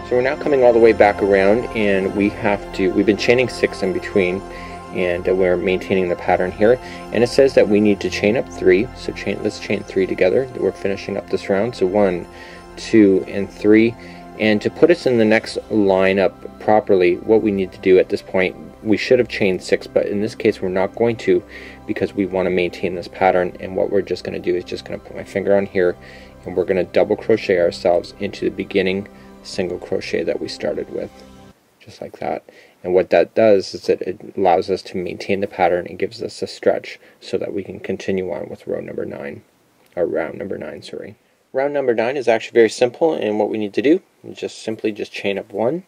So we're now coming all the way back around, and we've been chaining 6 in between, and we're maintaining the pattern here. And it says that we need to chain up 3, so let's chain 3 together. We're finishing up this round, so 1, 2, and 3. And to put us in the next line up properly, what we need to do at this point, we should have chained 6, but in this case we're not going to, because we want to maintain this pattern. And what we're just going to do is just going to put my finger on here, and we're going to double crochet ourselves into the beginning single crochet that we started with, just like that. And what that does is that it allows us to maintain the pattern and gives us a stretch so that we can continue on with round number 9. Round number 9 is actually very simple, and what we need to do is just simply chain up 1,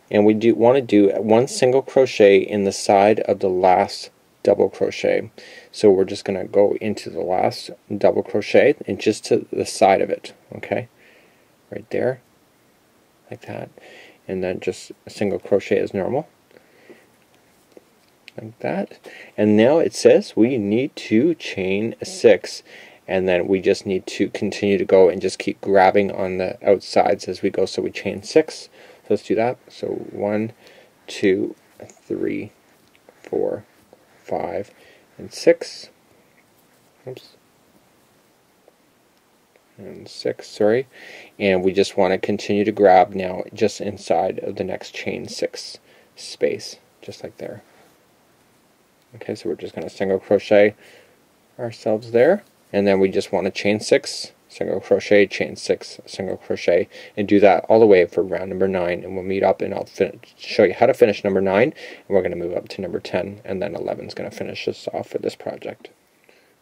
and we want to do 1 single crochet in the side of the last double crochet. So we're just going to go into the last double crochet and just to the side of it, okay, right there, like that, and then just a single crochet as normal, like that. And now it says we need to chain 6, and then we just need to continue to go and just keep grabbing on the outsides as we go. So we chain 6. So let's do that. So 1, 2, 3, 4, 5, and 6. Oops. And 6, sorry. And we just want to continue to grab now just inside of the next chain 6 space, just like there. Okay, so we're just going to single crochet ourselves there, and then we just want to chain 6, single crochet, chain 6, single crochet, and do that all the way for round number 9. And we'll meet up, and I'll show you how to finish number 9, and we're going to move up to number 10, and then 11 is going to finish us off for this project.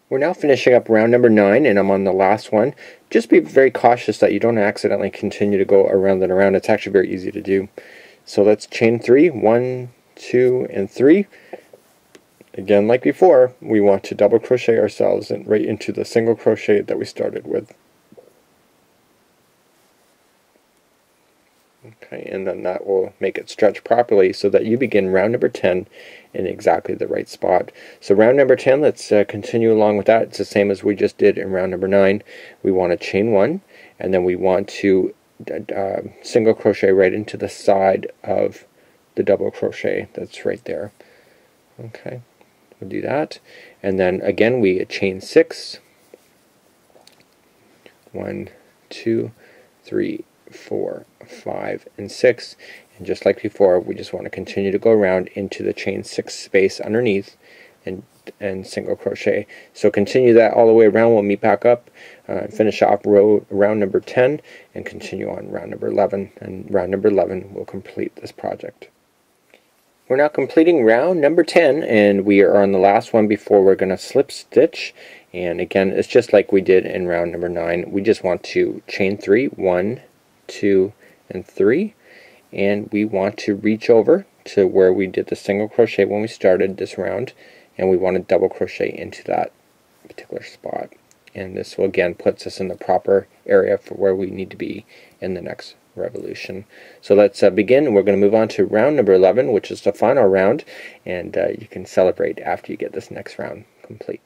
We're now finishing up round number 9, and I'm on the last one. Just be very cautious that you don't accidentally continue to go around and around. It's actually very easy to do. So let's chain 3, 1, 2, and 3. Again, like before, we want to double crochet ourselves and right into the single crochet that we started with. Okay, and then that will make it stretch properly so that you begin round number 10 in exactly the right spot. So round number 10, let's continue along with that. It's the same as we just did in round number 9. We want to chain 1, and then we want to single crochet right into the side of the double crochet that's right there. Okay, we'll do that, and then again we chain 6. 1, 2, 3, 4, 5, and 6, and just like before, we just want to continue to go around into the chain 6 space underneath and single crochet. So continue that all the way around. We'll meet back up, finish off round number 10, and continue on round number 11. And round number 11 will complete this project. We're now completing round number 10, and we are on the last one before we're going to slip stitch. And again, it's just like we did in round number 9. We just want to chain 3, 1, 2, and 3, and we want to reach over to where we did the single crochet when we started this round, and we want to double crochet into that particular spot. And this will again puts us in the proper area for where we need to be in the next revolution. So let's begin. We're going to move on to round number 11, which is the final round, and you can celebrate after you get this next round complete.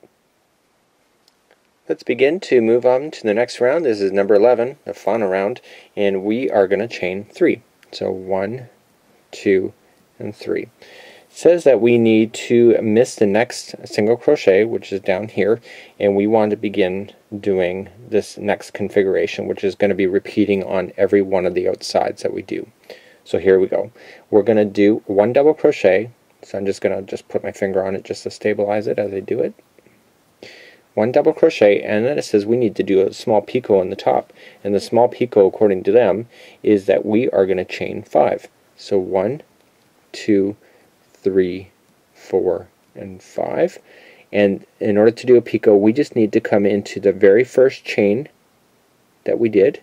Let's begin to move on to the next round. This is number 11, the final round, and we are going to chain 3. So 1, 2, and 3. It says that we need to miss the next single crochet, which is down here, and we want to begin doing this next configuration, which is going to be repeating on every one of the outsides that we do. So here we go. We're going to do 1 double crochet, so I'm just going to put my finger on it just to stabilize it as I do it. 1 double crochet, and then it says we need to do a small picot on the top, and the small picot according to them is that we are going to chain 5. So 1, 2, 3, 4, and 5, and in order to do a picot we just need to come into the very first chain that we did,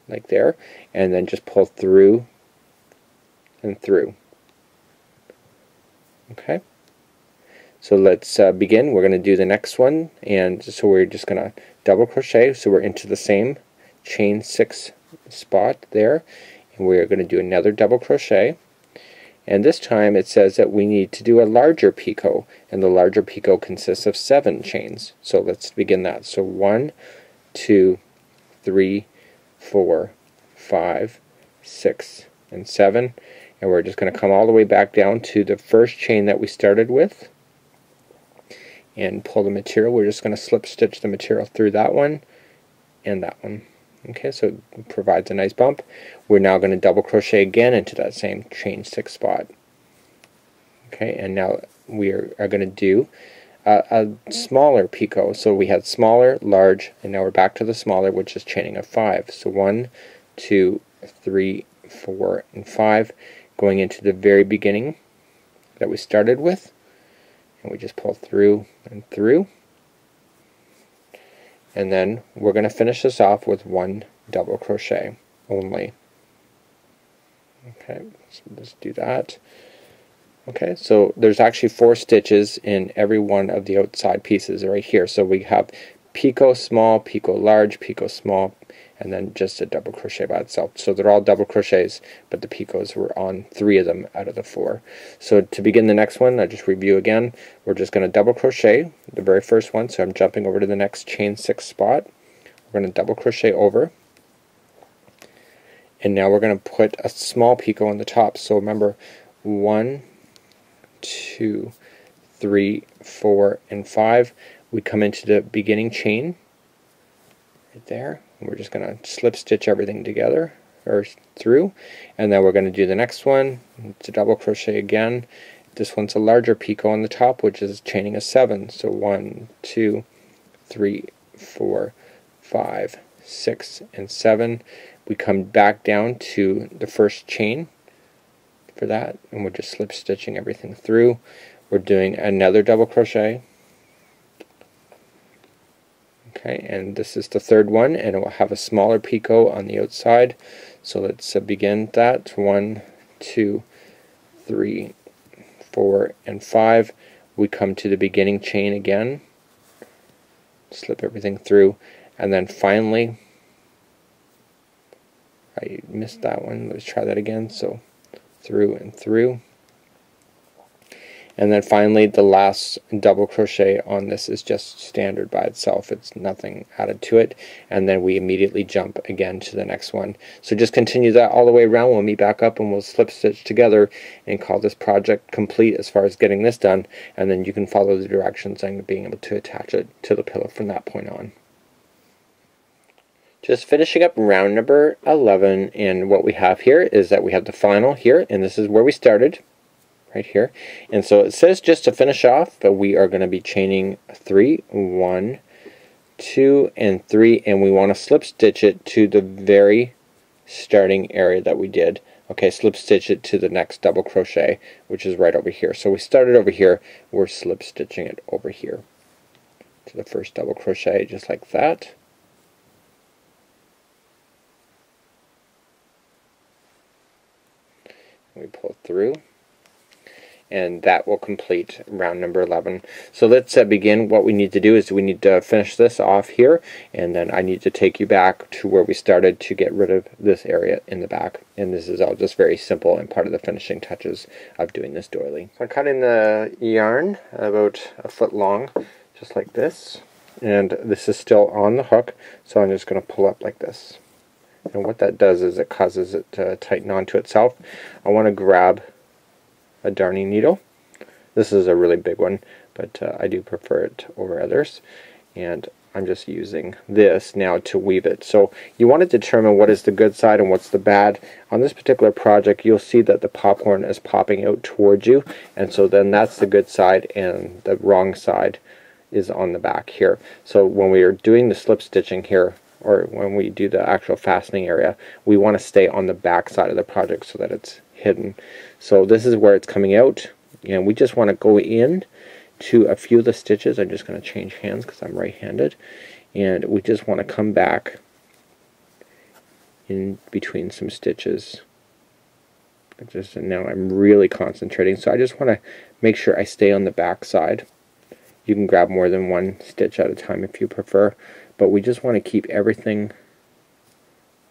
like there, and then just pull through and through. Okay, so let's begin. We're going to do the next one, and so we're just going to double crochet, so we're into the same chain 6 spot there, and we're going to do another double crochet, and this time it says that we need to do a larger picot, and the larger picot consists of 7 chains. So let's begin that. So 1, 2, 3, 4, 5, 6, and 7, and we're just going to come all the way back down to the first chain that we started with and pull the material. We're just going to slip stitch the material through that one and that one. Okay, so it provides a nice bump. We're now going to double crochet again into that same chain 6 spot. Okay, and now we are going to do a smaller picot. So we had smaller, large, and now we're back to the smaller, which is chaining of 5. So 1, 2, 3, 4, and 5, going into the very beginning that we started with, and we just pull through and through, and then we're going to finish this off with 1 double crochet only. Okay, so let's do that. Okay, so there's actually 4 stitches in every one of the outside pieces right here. So we have picot small, picot large, picot small, and then just a double crochet by itself. So they're all double crochets, but the picots were on 3 of them out of the 4. So to begin the next one, I'll just review again. We're just going to double crochet the very first one. So I'm jumping over to the next chain 6 spot. We're going to double crochet over, and now we're going to put a small picot on the top. So remember, 1, 2, 3, 4, and 5. We come into the beginning chain right there, and we're just going to slip stitch everything together or through, and then we're going to do the next one. It's a double crochet again. This one's a larger picot on the top, which is chaining a 7. So 1, 2, 3, 4, 5, 6, and 7. We come back down to the first chain for that, and we're just slip stitching everything through. We're doing another double crochet. Okay, and this is the third one, and it will have a smaller picot on the outside. So let's begin that. 1, 2, 3, 4, and 5. We come to the beginning chain again, slip everything through, and then finally, I missed that one. Let's try that again. So through and through, and then finally the last double crochet on this is just standard by itself. It's nothing added to it, and then we immediately jump again to the next one. So just continue that all the way around. We'll meet back up and we'll slip stitch together and call this project complete as far as getting this done, and then you can follow the directions and being able to attach it to the pillow from that point on. Just finishing up round number 11, and what we have here is that we have the final here, and this is where we started, right here. And so it says just to finish off that we are going to be chaining 3, 1, 2, and 3, and we want to slip stitch it to the very starting area that we did. Okay, slip stitch it to the next double crochet, which is right over here. So we started over here, we're slip stitching it over here to the first double crochet, just like that. We pull through, and that will complete round number 11. So let's begin. What we need to do is we need to finish this off here, and then I need to take you back to where we started to get rid of this area in the back. And this is all just very simple and part of the finishing touches of doing this doily. So I'm cutting the yarn about a foot long, just like this, and this is still on the hook, so I'm just going to pull up like this. And what that does is it causes it to tighten onto itself. I want to grab a darning needle. This is a really big one, but I do prefer it over others. And I'm just using this now to weave it. So you want to determine what is the good side and what's the bad. On this particular project, you'll see that the popcorn is popping out towards you, and so then that's the good side, and the wrong side is on the back here. So when we are doing the slip stitching here, or when we do the actual fastening area, we want to stay on the back side of the project so that it's hidden. So this is where it's coming out, and we just want to go in to a few of the stitches. I'm just going to change hands because I'm right-handed, and we just want to come back in between some stitches. And now I'm really concentrating, so I just want to make sure I stay on the back side. You can grab more than one stitch at a time if you prefer, but we just want to keep everything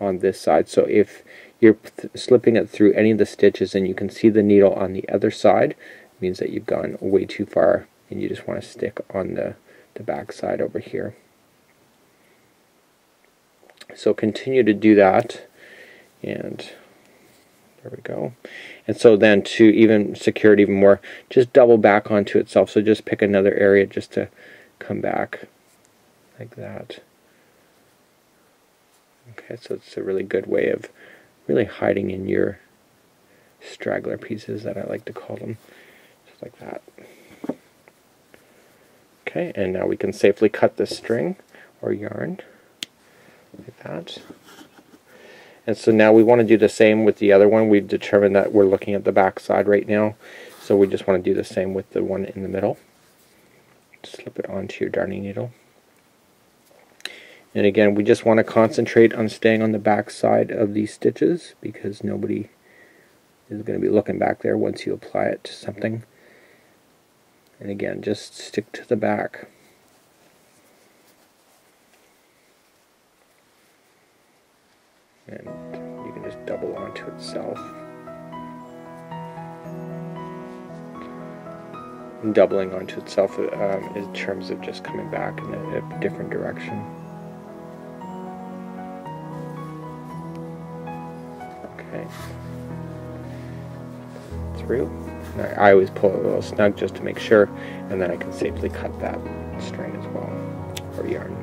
on this side. So if you're slipping it through any of the stitches and you can see the needle on the other side, it means that you've gone way too far, and you just want to stick on the back side over here. So continue to do that, and There we go. And so then to even secure it even more, just double back onto itself. So just pick another area just to come back like that. Okay, so it's a really good way of really hiding in your straggler pieces, that I like to call them, just like that. Okay, and now we can safely cut the string or yarn like that. And so now we want to do the same with the other one. We've determined that we're looking at the back side right now, so we just want to do the same with the one in the middle. Slip it onto your darning needle. And again, we just want to concentrate on staying on the back side of these stitches, because nobody is going to be looking back there once you apply it to something. And again, just stick to the back. And you can just double onto itself. And doubling onto itself in terms of just coming back in a different direction. Okay. Through. I always pull it a little snug just to make sure, and then I can safely cut that string as well, or yarn.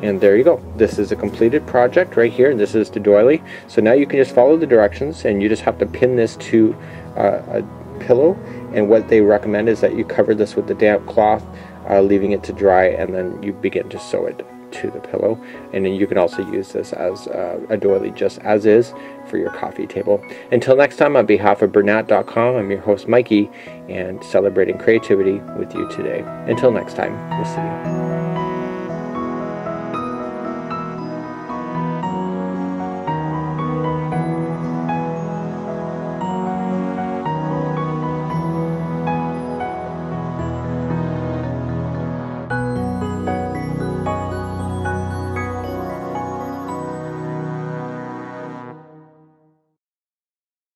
And there you go. This is a completed project right here. This is the doily. So now you can just follow the directions, and you just have to pin this to a pillow. And what they recommend is that you cover this with the damp cloth, leaving it to dry, and then you begin to sew it to the pillow. And then you can also use this as a doily just as is for your coffee table. Until next time, on behalf of Bernat.com, I'm your host Mikey, and celebrating creativity with you today. Until next time, we'll see you.